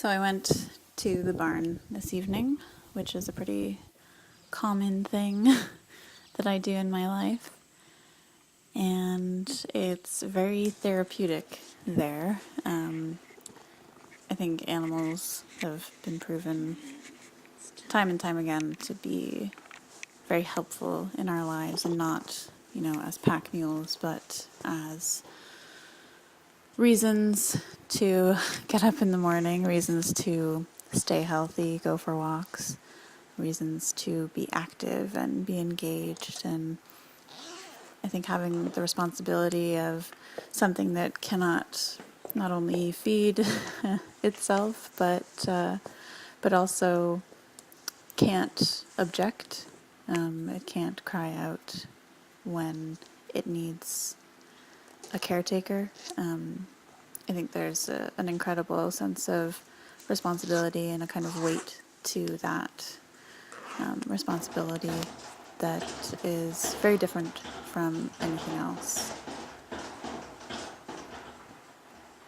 So I went to the barn this evening, which is a pretty common thing that I do in my life. And it's very therapeutic there. I think animals have been proven time and time again to be very helpful in our lives, and not, as pack mules, but as reasons to get up in the morning, reasons to stay healthy, go for walks, reasons to be active and be engaged. And I think having the responsibility of something that cannot not only feed itself, but also can't object. It can't cry out when it needs a caretaker. I think there's an incredible sense of responsibility and a kind of weight to that responsibility that is very different from anything else.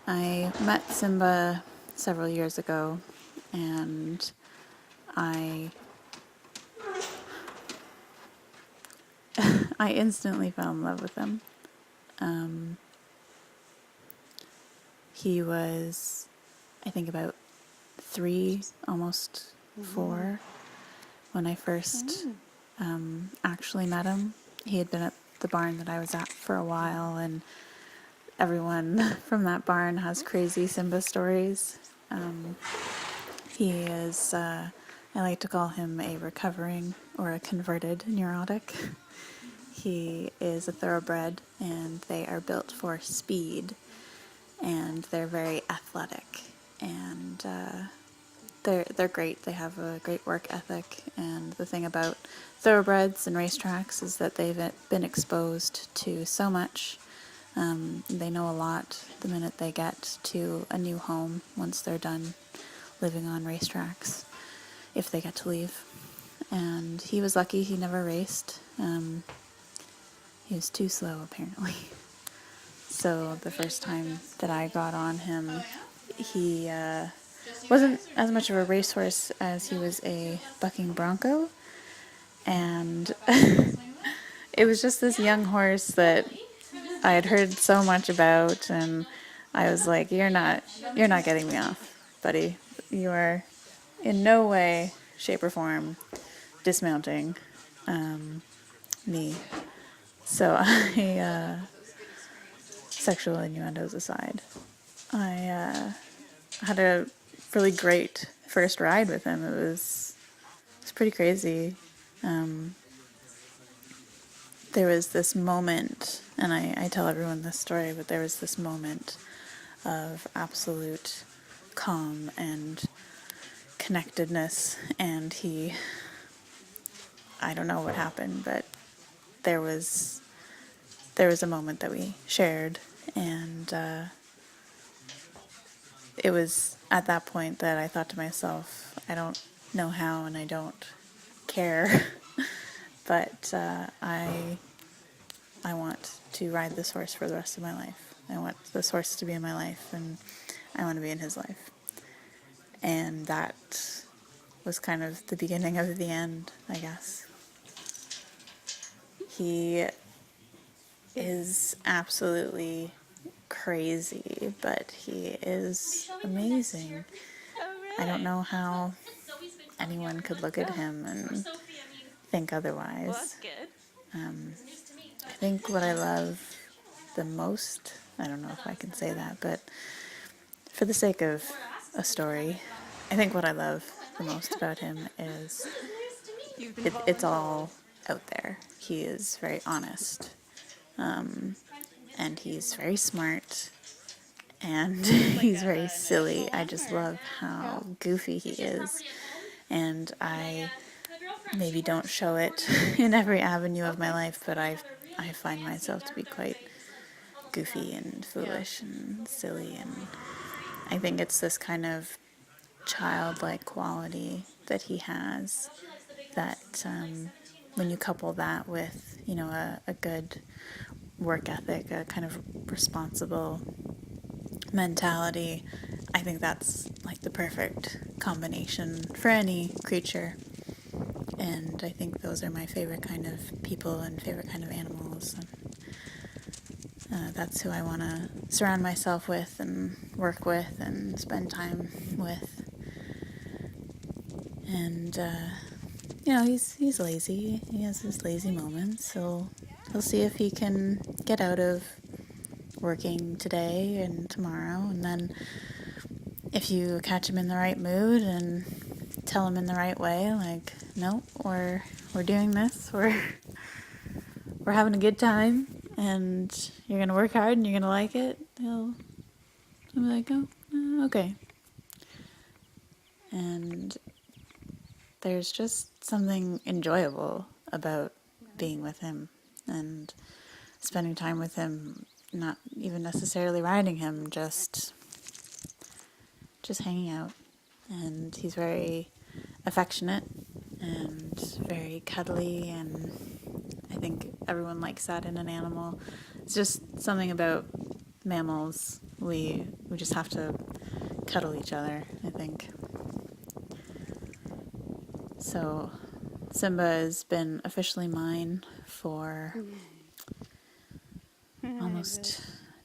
I met Simba several years ago, and I instantly fell in love with him. He was, I think, about 3, almost 4, when I first actually met him. He had been at the barn that I was at for a while, and everyone from that barn has crazy Simba stories. He is, I like to call him a recovering or a converted neurotic. He is a thoroughbred, and they are built for speed, and they're very athletic, and they're great. They have a great work ethic, and the thing about thoroughbreds and racetracks is that they've been exposed to so much. They know a lot the minute they get to a new home, once they're done living on racetracks, if they get to leave. And he was lucky he never raced. He was too slow, apparently. So the first time that I got on him, he wasn't as much of a racehorse as he was a bucking bronco. And it was just this young horse that I had heard so much about, and I was like, you're not getting me off, buddy. You are in no way, shape, or form dismounting me. So sexual innuendos aside, I had a really great first ride with him. It was pretty crazy. There was this moment, and I tell everyone this story, but there was this moment of absolute calm and connectedness, and I don't know what happened, but there was a moment that we shared, and it was at that point that I thought to myself, I don't know how, and I don't care, but I want to ride this horse for the rest of my life. I want this horse to be in my life, and I want to be in his life. And that was kind of the beginning of the end, I guess. He is absolutely crazy, but he is amazing. I don't know how anyone could look at him and think otherwise. I think what I love the most, I don't know if I can say that, but for the sake of a story, I think what I love the most about him is it's all out there. He is very honest, and he's very smart, and he's very silly. I just love how goofy he is, and I maybe don't show it in every avenue of my life, but I find myself to be quite goofy and foolish and silly, and I think it's this kind of childlike quality that he has that when you couple that with, a good work ethic, a kind of responsible mentality, I think that's like the perfect combination for any creature. And I think those are my favorite kind of people and favorite kind of animals. And that's who I want to surround myself with and work with and spend time with. And he's lazy. He has his lazy moments. He'll see if he can get out of working today and tomorrow, and then if you catch him in the right mood and tell him in the right way, like, no, we're doing this, we're having a good time, and you're gonna work hard and you're gonna like it, he'll be like, oh, okay. And there's just something enjoyable about being with him and spending time with him, not even necessarily riding him, just hanging out. And he's very affectionate and very cuddly, and I think everyone likes that in an animal. It's just something about mammals. We just have to cuddle each other, I think. So Simba has been officially mine for almost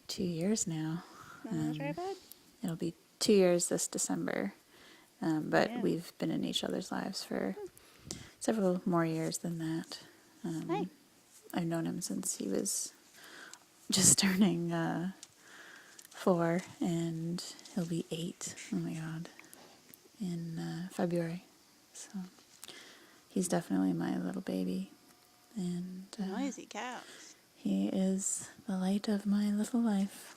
2 years now. That's right, bud. It'll be 2 years this December, but we've been in each other's lives for several more years than that. Hi. I've known him since he was just turning 4, and he'll be 8. Oh my God, in February. So he's definitely my little baby, and Noisy cows. he is the light of my little life.